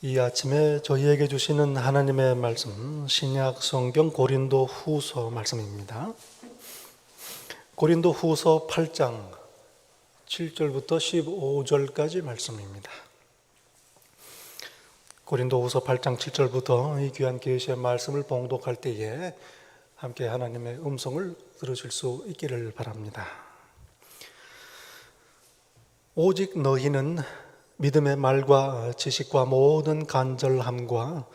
이 아침에 저희에게 주시는 하나님의 말씀, 신약 성경 고린도 후서 말씀입니다. 고린도 후서 8장 7절부터 15절까지 말씀입니다. 고린도 후서 8장 7절부터 이 귀한 계시의 말씀을 봉독할 때에 함께 하나님의 음성을 들으실 수 있기를 바랍니다. 오직 너희는 믿음의 말과 지식과 모든 간절함과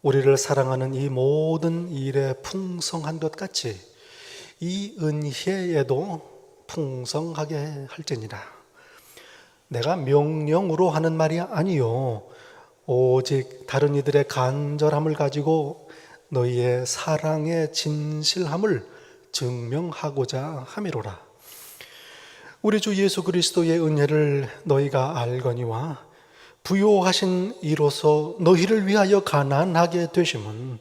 우리를 사랑하는 이 모든 일에 풍성한 것 같이 이 은혜에도 풍성하게 할지니라. 내가 명령으로 하는 말이 아니요 오직 다른 이들의 간절함을 가지고 너희의 사랑의 진실함을 증명하고자 함이로라. 우리 주 예수 그리스도의 은혜를 너희가 알거니와 부요하신 이로서 너희를 위하여 가난하게 되심은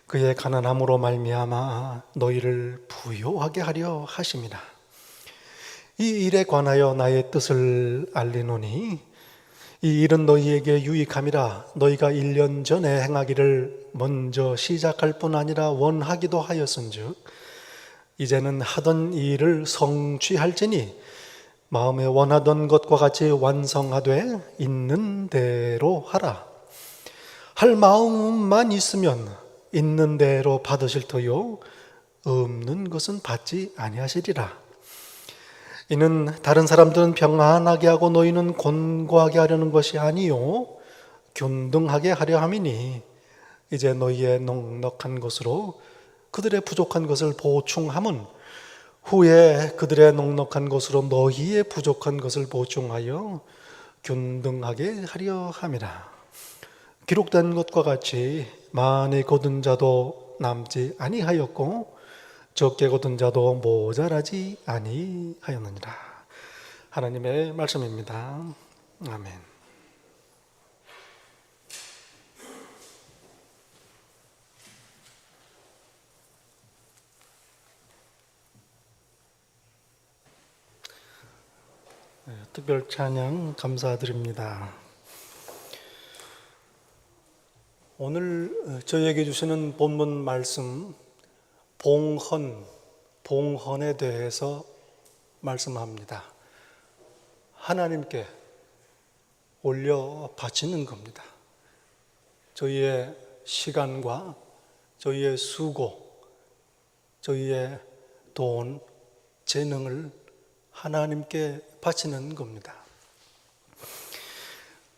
그의 가난함으로 말미암아 너희를 부요하게 하려 하심이라. 이 일에 관하여 나의 뜻을 알리노니 이 일은 너희에게 유익함이라. 너희가 1년 전에 행하기를 먼저 시작할 뿐 아니라 원하기도 하였은즉 이제는 하던 일을 성취할지니 마음에 원하던 것과 같이 완성하되 있는 대로 하라. 할 마음만 있으면 있는 대로 받으실 터요 없는 것은 받지 아니하시리라. 이는 다른 사람들은 평안하게 하고 너희는 곤고하게 하려는 것이 아니요 균등하게 하려 함이니 이제 너희의 넉넉한 것으로 그들의 부족한 것을 보충함은 후에 그들의 넉넉한 것으로 너희의 부족한 것을 보충하여 균등하게 하려 함이라. 기록된 것과 같이 많이 거둔 자도 남지 아니하였고 적게 거둔 자도 모자라지 아니하였느니라. 하나님의 말씀입니다. 아멘. 특별 찬양 감사드립니다. 오늘 저희에게 주시는 본문 말씀 봉헌에 대해서 말씀합니다. 하나님께 올려 바치는 겁니다. 저희의 시간과 저희의 수고, 저희의 돈, 재능을 하나님께 바치는 겁니다.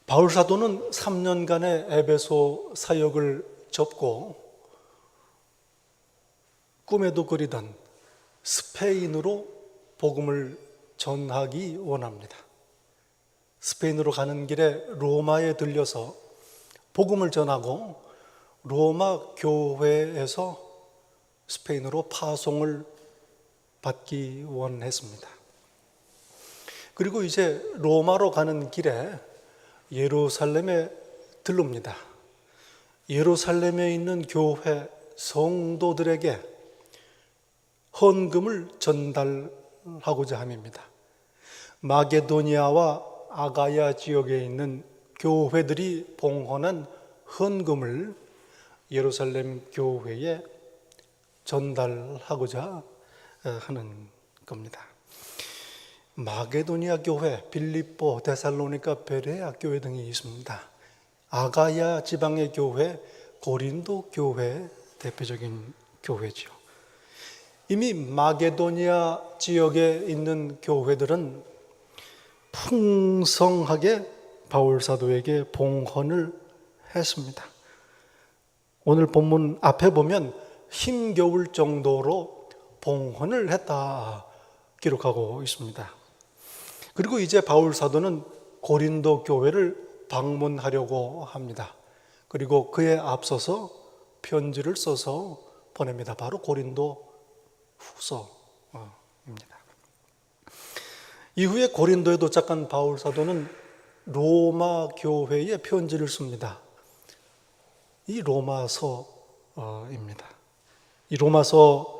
바울 사도는 3년간의 에베소 사역을 접고 꿈에도 그리던 스페인으로 복음을 전하기 원합니다. 스페인으로 가는 길에 로마에 들려서 복음을 전하고 로마 교회에서 스페인으로 파송을 받기 원했습니다. 그리고 이제 로마로 가는 길에 예루살렘에 들릅니다. 예루살렘에 있는 교회 성도들에게 헌금을 전달하고자 함입니다. 마게도니아와 아가야 지역에 있는 교회들이 봉헌한 헌금을 예루살렘 교회에 전달하고자 하는 겁니다. 마게도니아 교회, 빌립보, 데살로니가, 베레아 교회 등이 있습니다. 아가야 지방의 교회, 고린도 교회 대표적인 교회죠. 이미 마게도니아 지역에 있는 교회들은 풍성하게 바울 사도에게 봉헌을 했습니다. 오늘 본문 앞에 보면 힘겨울 정도로 봉헌을 했다 기록하고 있습니다. 그리고 이제 바울 사도는 고린도 교회를 방문하려고 합니다. 그리고 그에 앞서서 편지를 써서 보냅니다. 바로 고린도 후서입니다. 이후에 고린도에 도착한 바울 사도는 로마 교회에 편지를 씁니다. 이 로마서입니다. 이 로마서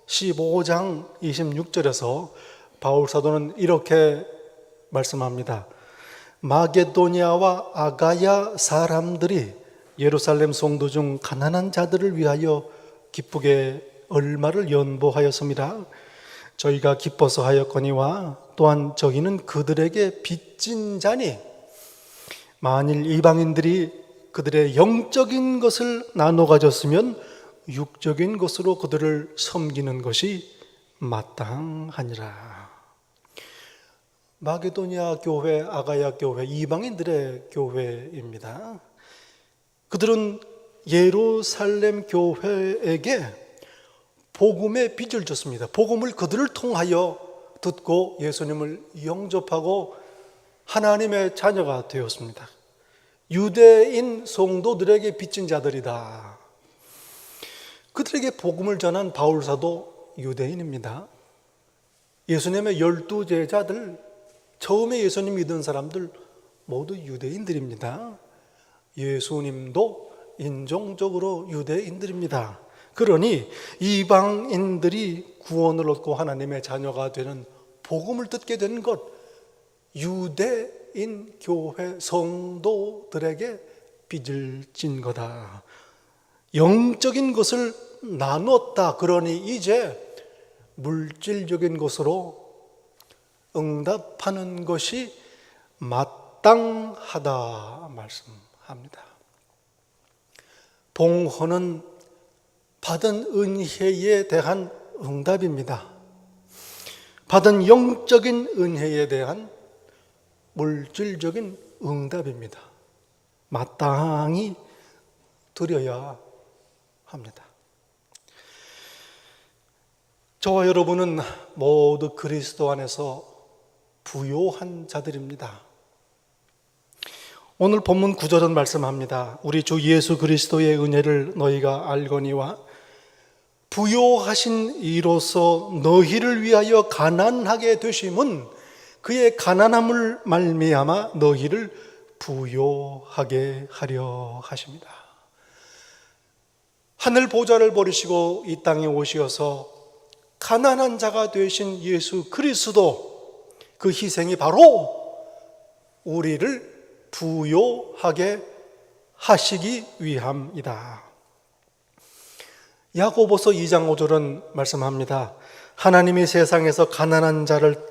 15장 26절에서 바울 사도는 이렇게 말씀합니다. 마게도니아와 아가야 사람들이 예루살렘 성도 중 가난한 자들을 위하여 기쁘게 얼마를 연보하였습니다. 저희가 기뻐서 하였거니와 또한 저희는 그들에게 빚진 자니 만일 이방인들이 그들의 영적인 것을 나눠 가졌으면 육적인 것으로 그들을 섬기는 것이 마땅하니라. 마게도니아 교회, 아가야 교회, 이방인들의 교회입니다. 그들은 예루살렘 교회에게 복음의 빚을 졌습니다. 복음을 그들을 통하여 듣고 예수님을 영접하고 하나님의 자녀가 되었습니다. 유대인 성도들에게 빚진 자들이다. 그들에게 복음을 전한 바울사도 유대인입니다. 예수님의 12 제자들, 처음에 예수님 믿은 사람들 모두 유대인들입니다. 예수님도 인종적으로 유대인들입니다. 그러니 이방인들이 구원을 얻고 하나님의 자녀가 되는 복음을 듣게 된 것, 유대인 교회 성도들에게 빚을 진 거다. 영적인 것을 나눴다. 그러니 이제 물질적인 것으로 응답하는 것이 마땅하다 말씀합니다. 봉헌은 받은 은혜에 대한 응답입니다. 받은 영적인 은혜에 대한 물질적인 응답입니다. 마땅히 드려야 합니다. 저와 여러분은 모두 그리스도 안에서 부요한 자들입니다. 오늘 본문 9절은 말씀합니다. 우리 주 예수 그리스도의 은혜를 너희가 알거니와 부요하신 이로서 너희를 위하여 가난하게 되심은 그의 가난함을 말미암아 너희를 부요하게 하려 하십니다. 하늘 보좌를 버리시고 이 땅에 오시어서 가난한 자가 되신 예수 그리스도, 그 희생이 바로 우리를 부요하게 하시기 위함이다. 야고보서 2장 5절은 말씀합니다. 하나님이 세상에서 가난한 자를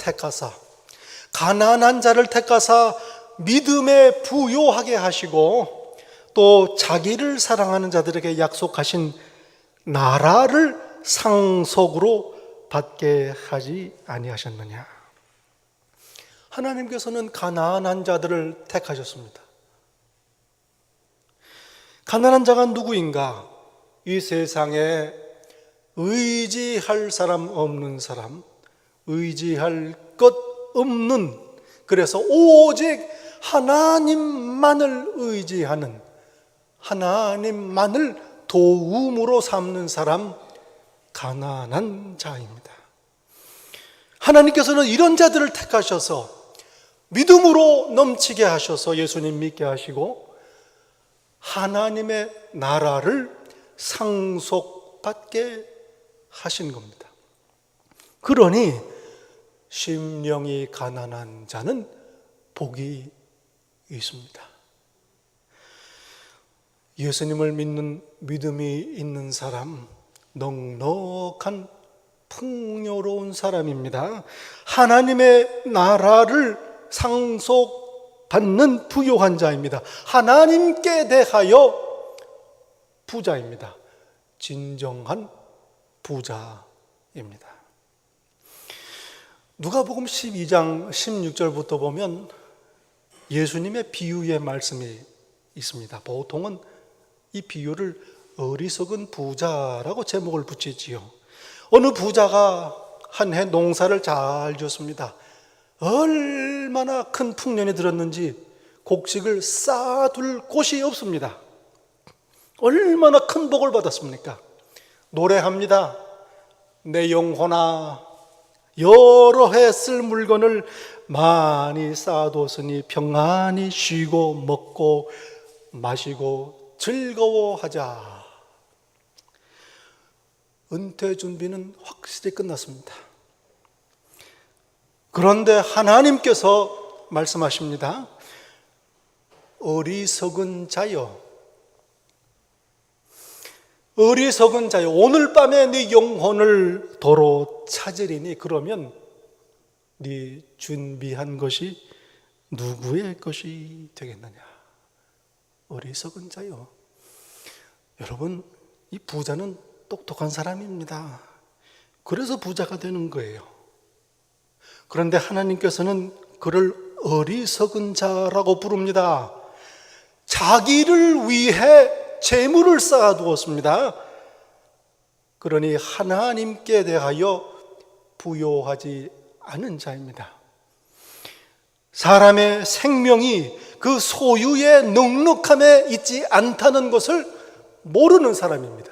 택하사 믿음에 부요하게 하시고 또 자기를 사랑하는 자들에게 약속하신 나라를 상속으로 받게 하지 아니하셨느냐. 하나님께서는 가난한 자들을 택하셨습니다. 가난한 자가 누구인가? 이 세상에 의지할 사람 없는 사람, 의지할 것 없는, 그래서 오직 하나님만을 의지하는, 하나님만을 도움으로 삼는 사람, 가난한 자입니다. 하나님께서는 이런 자들을 택하셔서 믿음으로 넘치게 하셔서 예수님 믿게 하시고 하나님의 나라를 상속받게 하신 겁니다. 그러니 심령이 가난한 자는 복이 있습니다. 예수님을 믿는 믿음이 있는 사람, 넉넉한 풍요로운 사람입니다. 하나님의 나라를 상속받는 부요한 자입니다. 하나님께 대하여 부자입니다. 진정한 부자입니다. 누가복음 12장 16절부터 보면 예수님의 비유의 말씀이 있습니다. 보통은 이 비유를 어리석은 부자라고 제목을 붙이지요. 어느 부자가 한 해 농사를 잘 지었습니다. 얼마나 큰 풍년이 들었는지 곡식을 쌓아둘 곳이 없습니다. 얼마나 큰 복을 받았습니까? 노래합니다. 내 영혼아, 여러 해 쓸 물건을 많이 쌓아뒀으니 평안히 쉬고 먹고 마시고 즐거워하자. 은퇴 준비는 확실히 끝났습니다. 그런데 하나님께서 말씀하십니다. 어리석은 자여, 어리석은 자여, 오늘 밤에 네 영혼을 도로 찾으리니 그러면 네 준비한 것이 누구의 것이 되겠느냐. 어리석은 자여. 여러분, 이 부자는 똑똑한 사람입니다. 그래서 부자가 되는 거예요. 그런데 하나님께서는 그를 어리석은 자라고 부릅니다. 자기를 위해 재물을 쌓아두었습니다. 그러니 하나님께 대하여 부요하지 않은 자입니다. 사람의 생명이 그 소유의 넉넉함에 있지 않다는 것을 모르는 사람입니다.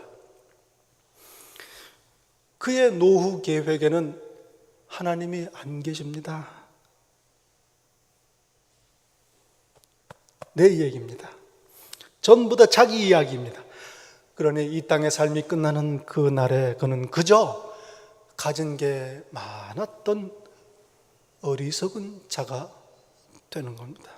그의 노후 계획에는 하나님이 안 계십니다. 내 얘기입니다. 전부 다 자기 이야기입니다. 그러니 이 땅의 삶이 끝나는 그 날에 그는 그저 가진 게 많았던 어리석은 자가 되는 겁니다.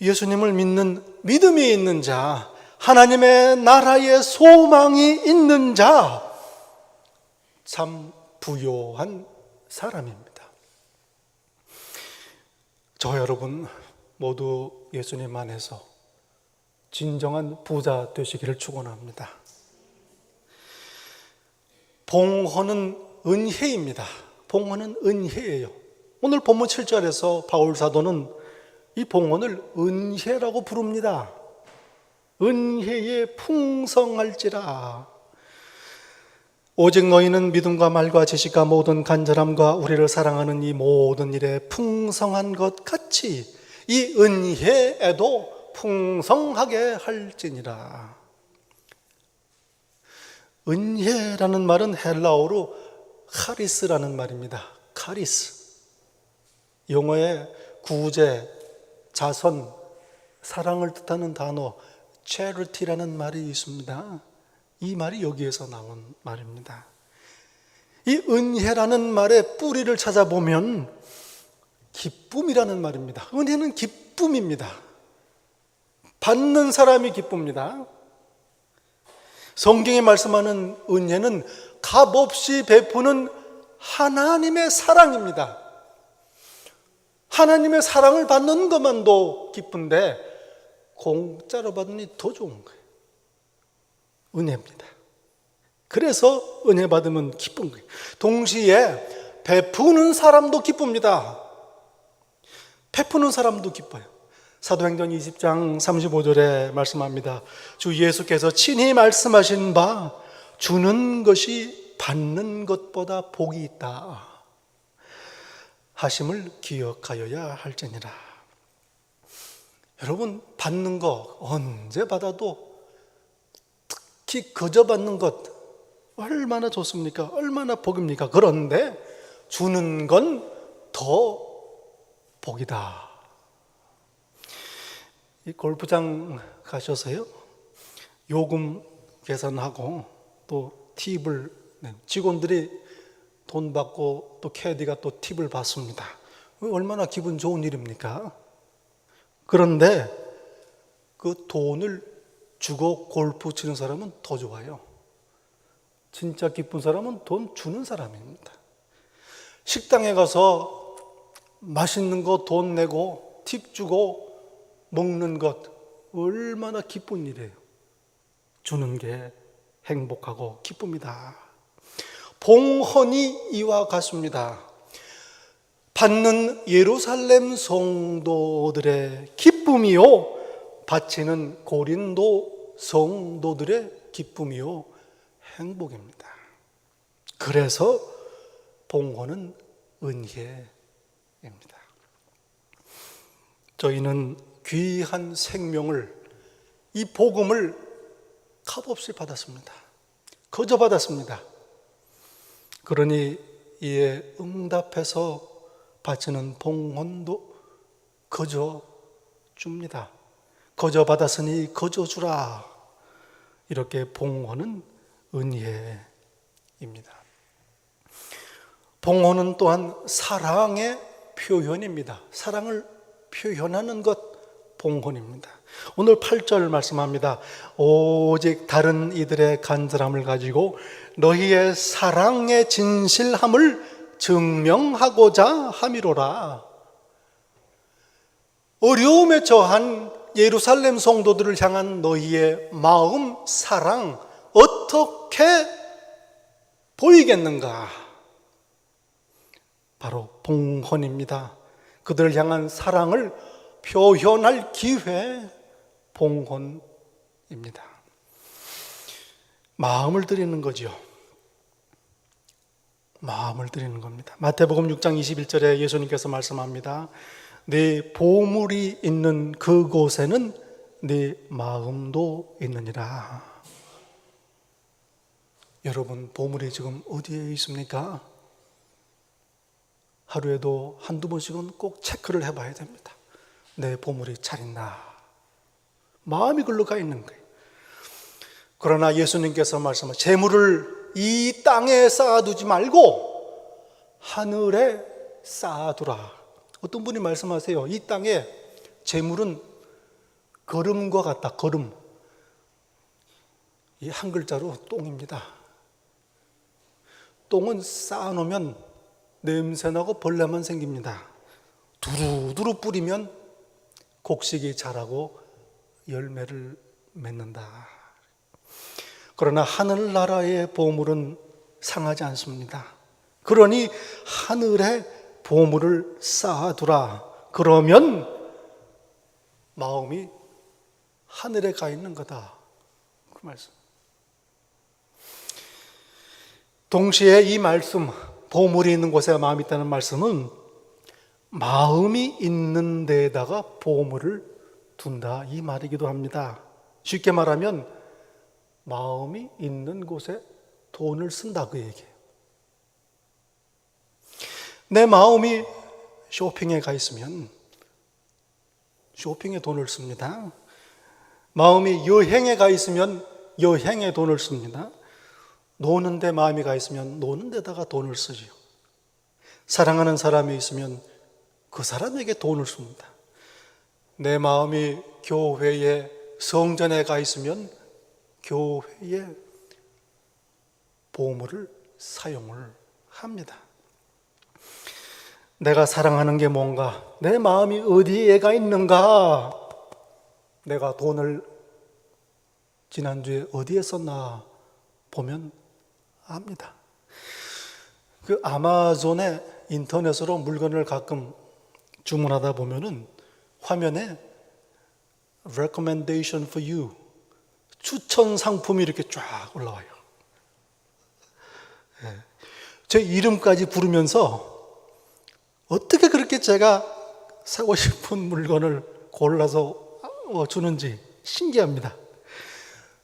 예수님을 믿는 믿음이 있는 자, 하나님의 나라의 소망이 있는 자, 참 부요한 사람입니다. 저 여러분 모두 예수님 안에서 진정한 부자 되시기를 축원합니다. 봉헌은 은혜입니다. 봉헌은 은혜예요. 오늘 본문 7절에서 바울 사도는 이 봉헌을 은혜라고 부릅니다. 은혜에 풍성할지라. 오직 너희는 믿음과 말과 지식과 모든 간절함과 우리를 사랑하는 이 모든 일에 풍성한 것 같이 이 은혜에도 풍성하게 할지니라. 은혜라는 말은 헬라어로 카리스라는 말입니다. 카리스. 영어의 구제, 자선, 사랑을 뜻하는 단어 charity라는 말이 있습니다. 이 말이 여기에서 나온 말입니다. 이 은혜라는 말의 뿌리를 찾아보면 기쁨이라는 말입니다. 은혜는 기쁨입니다. 받는 사람이 기쁩니다. 성경에 말씀하는 은혜는 값없이 베푸는 하나님의 사랑입니다. 하나님의 사랑을 받는 것만도 기쁜데 공짜로 받으니 더 좋은 거예요. 은혜입니다. 그래서 은혜 받으면 기쁜 거예요. 동시에 베푸는 사람도 기쁩니다. 베푸는 사람도 기뻐요. 사도행전 20장 35절에 말씀합니다. 주 예수께서 친히 말씀하신 바 주는 것이 받는 것보다 복이 있다 하심을 기억하여야 할지니라. 여러분, 받는 거 언제 받아도 특히 거저 받는 것 얼마나 좋습니까? 얼마나 복입니까? 그런데 주는 건 더 복이다. 이 골프장 가셔서요, 요금 계산하고 또 팁을, 직원들이 돈 받고 또 캐디가 또 팁을 받습니다. 얼마나 기분 좋은 일입니까? 그런데 그 돈을 주고 골프 치는 사람은 더 좋아요. 진짜 기쁜 사람은 돈 주는 사람입니다. 식당에 가서 맛있는 거 돈 내고 팁 주고 먹는 것 얼마나 기쁜 일이에요. 주는 게 행복하고 기쁩니다. 봉헌이 이와 같습니다. 받는 예루살렘 성도들의 기쁨이요, 바치는 고린도 성도들의 기쁨이요 행복입니다. 그래서 봉헌은 은혜입니다. 저희는 귀한 생명을, 이 복음을 값없이 받았습니다. 거저 받았습니다. 그러니 이에 응답해서 바치는 봉헌도 거저 줍니다. 거저 받았으니 거저 주라. 이렇게 봉헌은 은혜입니다. 봉헌은 또한 사랑의 표현입니다. 사랑을 표현하는 것 봉헌입니다. 오늘 8절 말씀합니다. 오직 다른 이들의 간절함을 가지고 너희의 사랑의 진실함을 증명하고자 함이로라. 어려움에 처한 예루살렘 성도들을 향한 너희의 마음, 사랑 어떻게 보이겠는가? 바로 봉헌입니다. 그들을 향한 사랑을 표현할 기회, 봉헌입니다. 마음을 드리는 거죠. 마음을 드리는 겁니다. 마태복음 6장 21절에 예수님께서 말씀합니다. 네 보물이 있는 그곳에는 네 마음도 있느니라. 여러분, 보물이 지금 어디에 있습니까? 하루에도 한두 번씩은 꼭 체크를 해봐야 됩니다. 내 보물이 잘 있나? 마음이 글로 가 있는 거예요. 그러나 예수님께서 말씀하신 재물을 이 땅에 쌓아두지 말고 하늘에 쌓아두라. 어떤 분이 말씀하세요. 이 땅에 재물은 거름과 같다. 거름. 이 한 글자로 똥입니다. 똥은 쌓아놓으면 냄새나고 벌레만 생깁니다. 두루두루 뿌리면 곡식이 자라고 열매를 맺는다. 그러나 하늘나라의 보물은 상하지 않습니다. 그러니 하늘에 보물을 쌓아두라. 그러면 마음이 하늘에 가 있는 거다. 그 말씀. 동시에 이 말씀, 보물이 있는 곳에 마음이 있다는 말씀은 마음이 있는 데에다가 보물을 둔다, 이 말이기도 합니다. 쉽게 말하면 마음이 있는 곳에 돈을 쓴다, 그 얘기예요. 내 마음이 쇼핑에 가 있으면 쇼핑에 돈을 씁니다. 마음이 여행에 가 있으면 여행에 돈을 씁니다. 노는 데 마음이 가 있으면 노는 데다가 돈을 쓰지요. 사랑하는 사람이 있으면 그 사람에게 돈을 씁니다. 내 마음이 교회에, 성전에 가 있으면 교회에 보물을 사용을 합니다. 내가 사랑하는 게 뭔가, 내 마음이 어디에 가 있는가, 내가 돈을 지난주에 어디에 썼나 보면 압니다. 그 아마존에 인터넷으로 물건을 가끔 주문하다 보면은 화면에 recommendation for you, 추천 상품이 이렇게 쫙 올라와요. 제 이름까지 부르면서 어떻게 그렇게 제가 사고 싶은 물건을 골라서 주는지 신기합니다.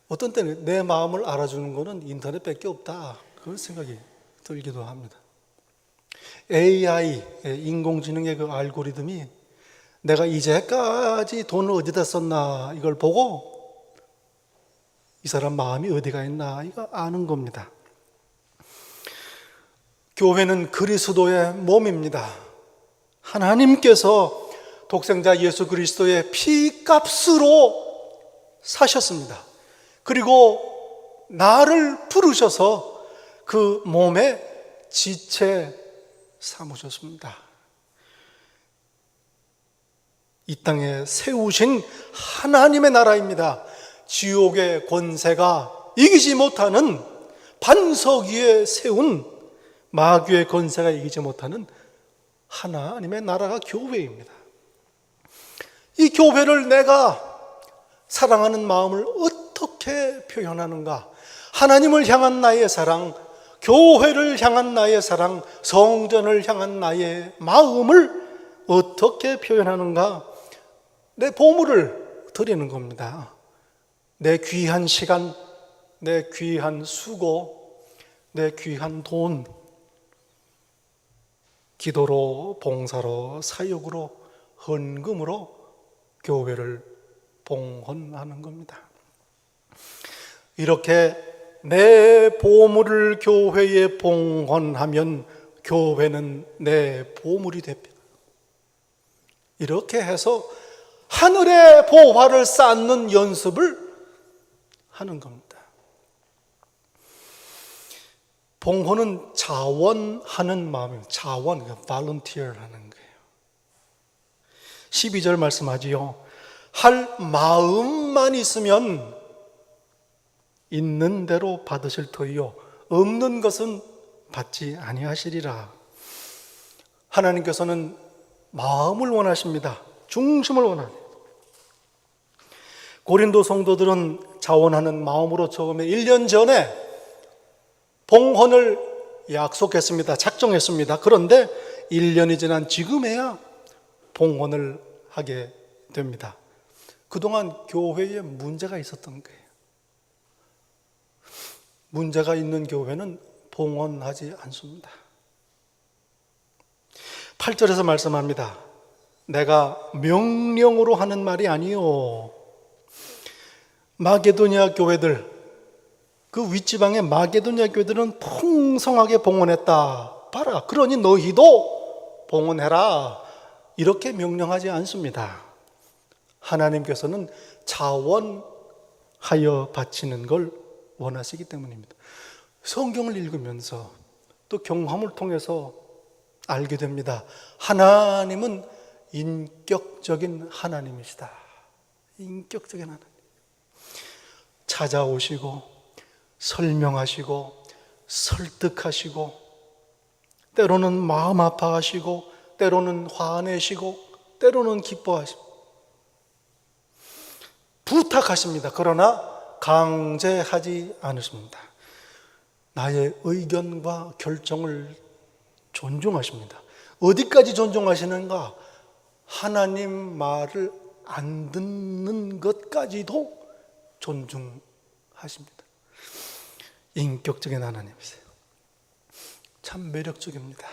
어떤 때는 내 마음을 알아주는 거는 인터넷밖에 없다, 그런 생각이 들기도 합니다. AI, 인공지능의 그 알고리즘이 내가 이제까지 돈을 어디다 썼나 이걸 보고 이 사람 마음이 어디가 있나 이거 아는 겁니다. 교회는 그리스도의 몸입니다. 하나님께서 독생자 예수 그리스도의 피값으로 사셨습니다. 그리고 나를 부르셔서 그 몸의 지체 삼으셨습니다. 이 땅에 세우신 하나님의 나라입니다. 지옥의 권세가 이기지 못하는, 반석 위에 세운 마귀의 권세가 이기지 못하는 하나님의 나라가 교회입니다. 이 교회를 내가 사랑하는 마음을 어떻게 표현하는가? 하나님을 향한 나의 사랑, 교회를 향한 나의 사랑, 성전을 향한 나의 마음을 어떻게 표현하는가? 내 보물을 드리는 겁니다. 내 귀한 시간, 내 귀한 수고, 내 귀한 돈, 기도로, 봉사로, 사역으로, 헌금으로 교회를 봉헌하는 겁니다. 이렇게 내 보물을 교회에 봉헌하면 교회는 내 보물이 됩니다. 이렇게 해서 하늘의 보화를 쌓는 연습을 하는 겁니다. 봉헌은 자원하는 마음입니다. 자원, volunteer 하는 거예요. 12절 말씀하지요. 할 마음만 있으면 있는 대로 받으실 터이요 없는 것은 받지 아니하시리라. 하나님께서는 마음을 원하십니다. 중심을 원합니다. 고린도 성도들은 자원하는 마음으로 처음에 1년 전에 봉헌을 약속했습니다. 작정했습니다. 그런데 1년이 지난 지금에야 봉헌을 하게 됩니다. 그동안 교회에 문제가 있었던 거예요. 문제가 있는 교회는 봉헌하지 않습니다. 8절에서 말씀합니다. 내가 명령으로 하는 말이 아니요. 마게도냐 교회들, 그 윗지방의 마게도냐 교회들은 풍성하게 봉헌했다. 봐라. 그러니 너희도 봉헌해라. 이렇게 명령하지 않습니다. 하나님께서는 자원하여 바치는 걸 원하시기 때문입니다. 성경을 읽으면서 또 경험을 통해서 알게 됩니다. 하나님은 인격적인 하나님이시다. 인격적인 하나님. 찾아오시고 설명하시고 설득하시고 때로는 마음 아파하시고 때로는 화내시고 때로는 기뻐하시고 부탁하십니다. 그러나 강제하지 않으십니다. 나의 의견과 결정을 존중하십니다. 어디까지 존중하시는가? 하나님 말을 안 듣는 것까지도 존중하십니다. 인격적인 하나님이세요. 참 매력적입니다.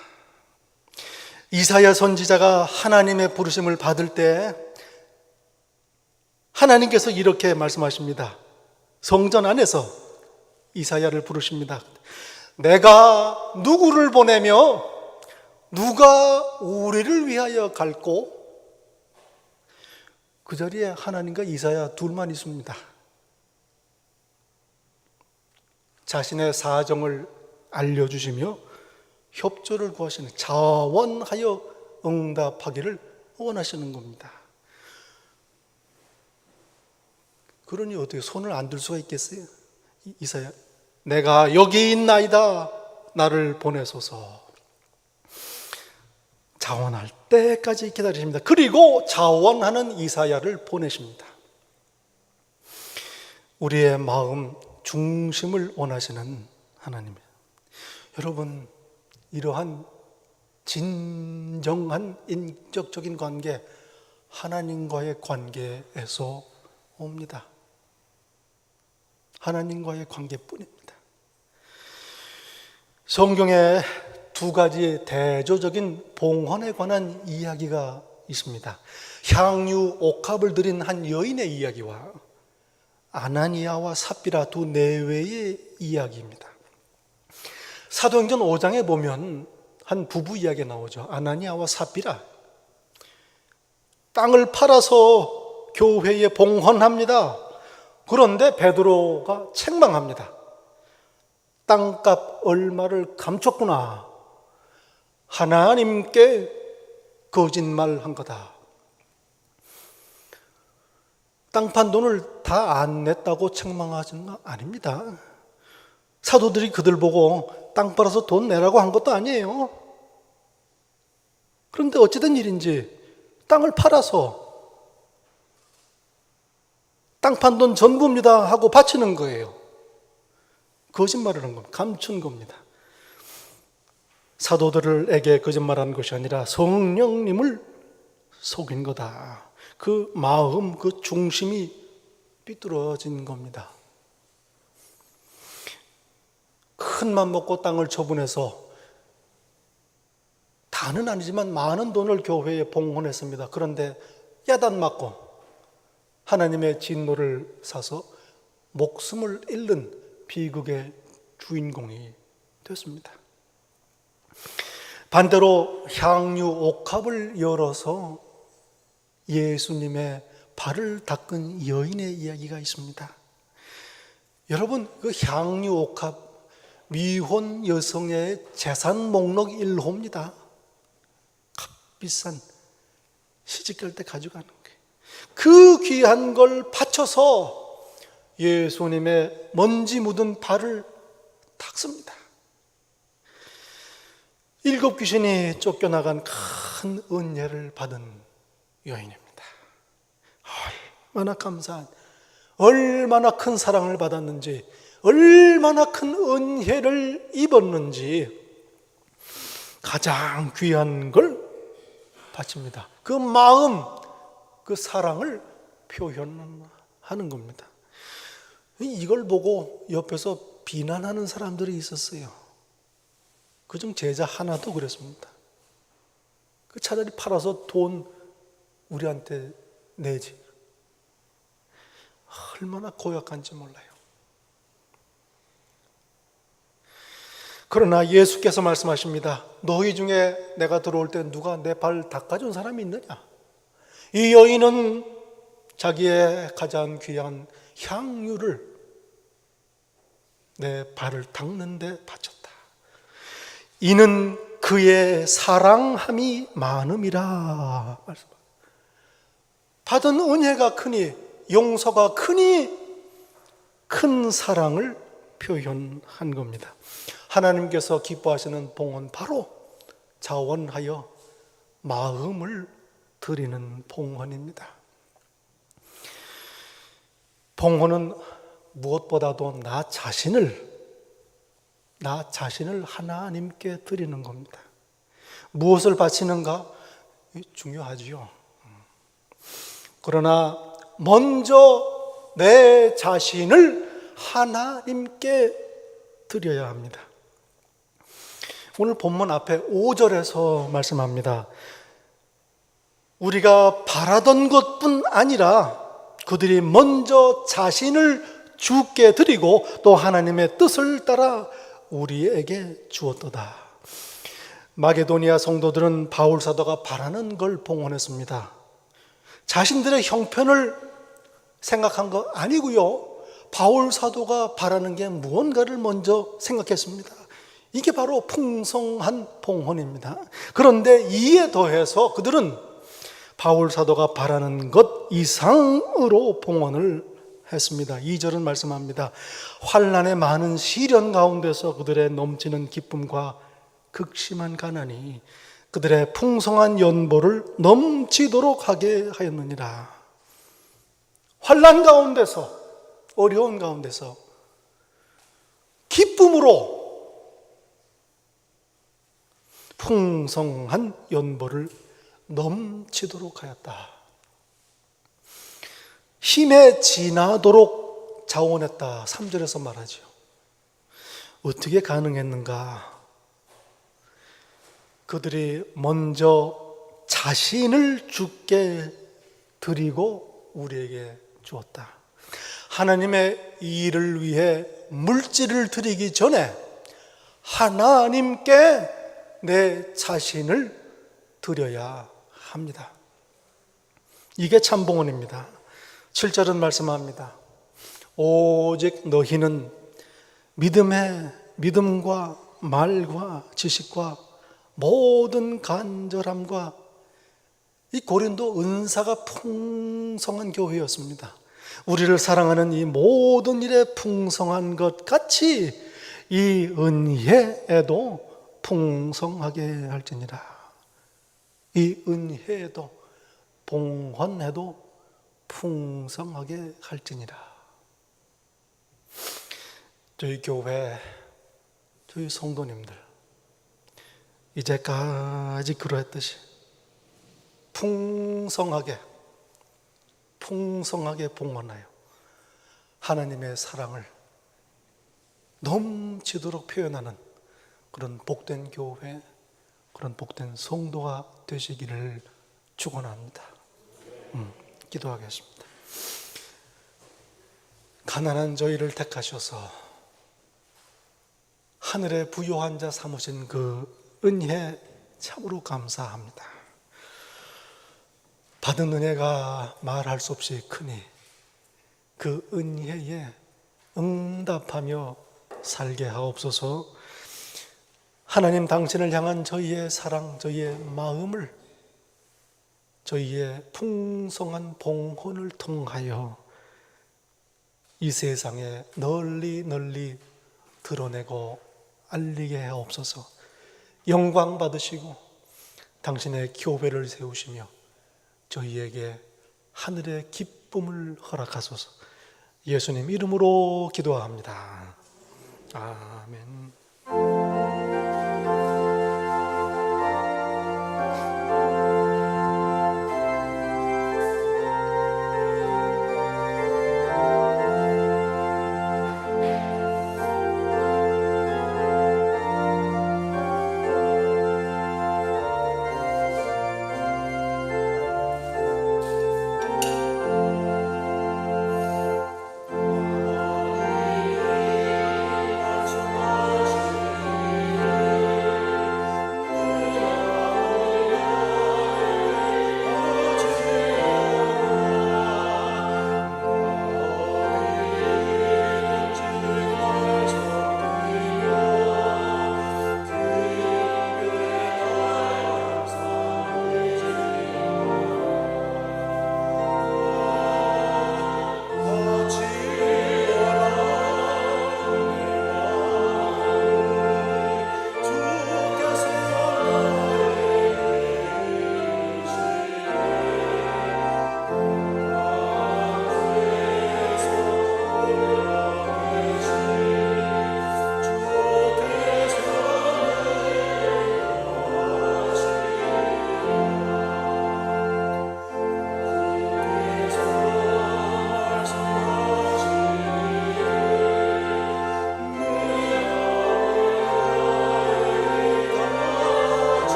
이사야 선지자가 하나님의 부르심을 받을 때 하나님께서 이렇게 말씀하십니다. 성전 안에서 이사야를 부르십니다. 내가 누구를 보내며 누가 우리를 위하여 갈고? 그 자리에 하나님과 이사야 둘만 있습니다. 자신의 사정을 알려주시며 협조를 구하시는, 자원하여 응답하기를 원하시는 겁니다. 그러니 어떻게 손을 안 들 수가 있겠어요? 이사야, 내가 여기 있나이다. 나를 보내소서. 자원할 때까지 기다리십니다. 그리고 자원하는 이사야를 보내십니다. 우리의 마음 중심을 원하시는 하나님이에요. 여러분, 이러한 진정한 인격적인 관계, 하나님과의 관계에서 옵니다. 하나님과의 관계뿐입니다. 성경에 두 가지 대조적인 봉헌에 관한 이야기가 있습니다. 향유 옥합을 드린 한 여인의 이야기와 아나니아와 삽비라 두 내외의 이야기입니다. 사도행전 5장에 보면 한 부부 이야기가 나오죠. 아나니아와 삽비라. 땅을 팔아서 교회에 봉헌합니다. 그런데 베드로가 책망합니다. 땅값 얼마를 감췄구나. 하나님께 거짓말한 거다. 땅 판 돈을 다 안 냈다고 책망하시는 거 아닙니다. 사도들이 그들 보고 땅 팔아서 돈 내라고 한 것도 아니에요. 그런데 어찌된 일인지 땅을 팔아서 땅 판 돈 전부입니다 하고 바치는 거예요. 거짓말을 한 겁니다. 감춘 겁니다. 사도들에게 거짓말한 것이 아니라 성령님을 속인 거다. 그 마음, 그 중심이 삐뚤어진 겁니다. 큰 맘 먹고 땅을 처분해서 다는 아니지만 많은 돈을 교회에 봉헌했습니다. 그런데 야단 맞고 하나님의 진노를 사서 목숨을 잃는 비극의 주인공이 됐습니다. 반대로 향유 옥합을 열어서 예수님의 발을 닦은 여인의 이야기가 있습니다. 여러분, 그 향유옥합 미혼 여성의 재산 목록 1호입니다. 값비싼 시집갈 때 가져가는 거예요. 그 귀한 걸 바쳐서 예수님의 먼지 묻은 발을 닦습니다. 7 귀신이 쫓겨나간 큰 은혜를 받은 여인입니다. 얼마나 감사한, 얼마나 큰 사랑을 받았는지, 얼마나 큰 은혜를 입었는지 가장 귀한 걸 바칩니다. 그 마음, 그 사랑을 표현하는 겁니다. 이걸 보고 옆에서 비난하는 사람들이 있었어요. 그중 제자 하나도 그랬습니다. 그 차라리 팔아서 돈 우리한테 내지. 얼마나 고약한지 몰라요. 그러나 예수께서 말씀하십니다. 너희 중에 내가 들어올 때 누가 내 발 닦아준 사람이 있느냐? 이 여인은 자기의 가장 귀한 향유를 내 발을 닦는 데 바쳤다. 이는 그의 사랑함이 많음이라. 받은 은혜가 크니, 용서가 크니 큰 사랑을 표현한 겁니다. 하나님께서 기뻐하시는 봉헌, 바로 자원하여 마음을 드리는 봉헌입니다. 봉헌은 무엇보다도 나 자신을 하나님께 드리는 겁니다. 무엇을 바치는가? 중요하지요. 그러나 먼저 내 자신을 하나님께 드려야 합니다. 오늘 본문 앞에 5절에서 말씀합니다. 우리가 바라던 것뿐 아니라 그들이 먼저 자신을 주께 드리고 또 하나님의 뜻을 따라 우리에게 주었도다. 마게도니아 성도들은 바울 사도가 바라는 걸 봉헌했습니다. 자신들의 형편을 생각한 거 아니고요. 바울 사도가 바라는 게 무언가를 먼저 생각했습니다. 이게 바로 풍성한 봉헌입니다. 그런데 이에 더해서 그들은 바울 사도가 바라는 것 이상으로 봉헌을 했습니다. 2절은 말씀합니다. 환난의 많은 시련 가운데서 그들의 넘치는 기쁨과 극심한 가난이 그들의 풍성한 연보를 넘치도록 하게 하였느니라. 환난 가운데서, 어려운 가운데서 기쁨으로 풍성한 연보를 넘치도록 하였다. 힘에 지나도록 자원했다. 3절에서 말하죠. 어떻게 가능했는가? 그들이 먼저 자신을 주께 드리고 우리에게 주었다. 하나님의 일을 위해 물질을 드리기 전에 하나님께 내 자신을 드려야 합니다. 이게 참 봉헌입니다. 7절은 말씀합니다. 오직 너희는 믿음과 말과 지식과 모든 간절함과, 이 고린도 은사가 풍성한 교회였습니다. 우리를 사랑하는 이 모든 일에 풍성한 것 같이 이 은혜에도 풍성하게 할지니라. 이 은혜에도, 봉헌에도 풍성하게 할지니라. 저희 교회, 저희 성도님들 이제까지 그러했듯이 풍성하게 봉헌하여 하나님의 사랑을 넘치도록 표현하는 그런 복된 교회, 그런 복된 성도가 되시기를 축원합니다. 기도하겠습니다. 가난한 저희를 택하셔서 하늘의 부요한 자 삼으신 그 은혜 참으로 감사합니다. 받은 은혜가 말할 수 없이 크니 그 은혜에 응답하며 살게 하옵소서. 하나님, 당신을 향한 저희의 사랑, 저희의 마음을 저희의 풍성한 봉헌을 통하여 이 세상에 널리 널리 드러내고 알리게 하옵소서. 영광 받으시고 당신의 교회를 세우시며 저희에게 하늘의 기쁨을 허락하소서. 예수님 이름으로 기도합니다. 아멘.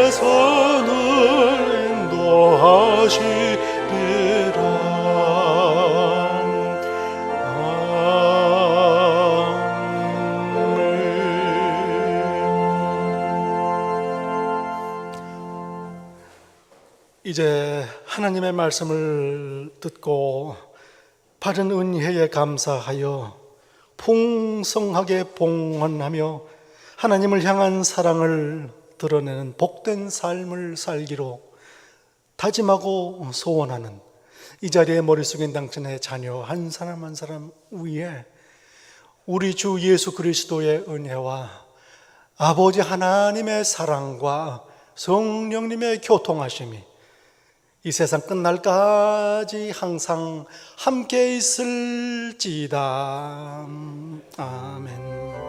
주께서는 인도하시리라. 이제 하나님의 말씀을 듣고 바른 은혜에 감사하여 풍성하게 봉헌하며 하나님을 향한 사랑을 드러내는 복된 삶을 살기로 다짐하고 소원하는 이 자리에 머리 숙인 당신의 자녀 한 사람 한 사람 위에 우리 주 예수 그리스도의 은혜와 아버지 하나님의 사랑과 성령님의 교통하심이 이 세상 끝날까지 항상 함께 있을지다. 아멘.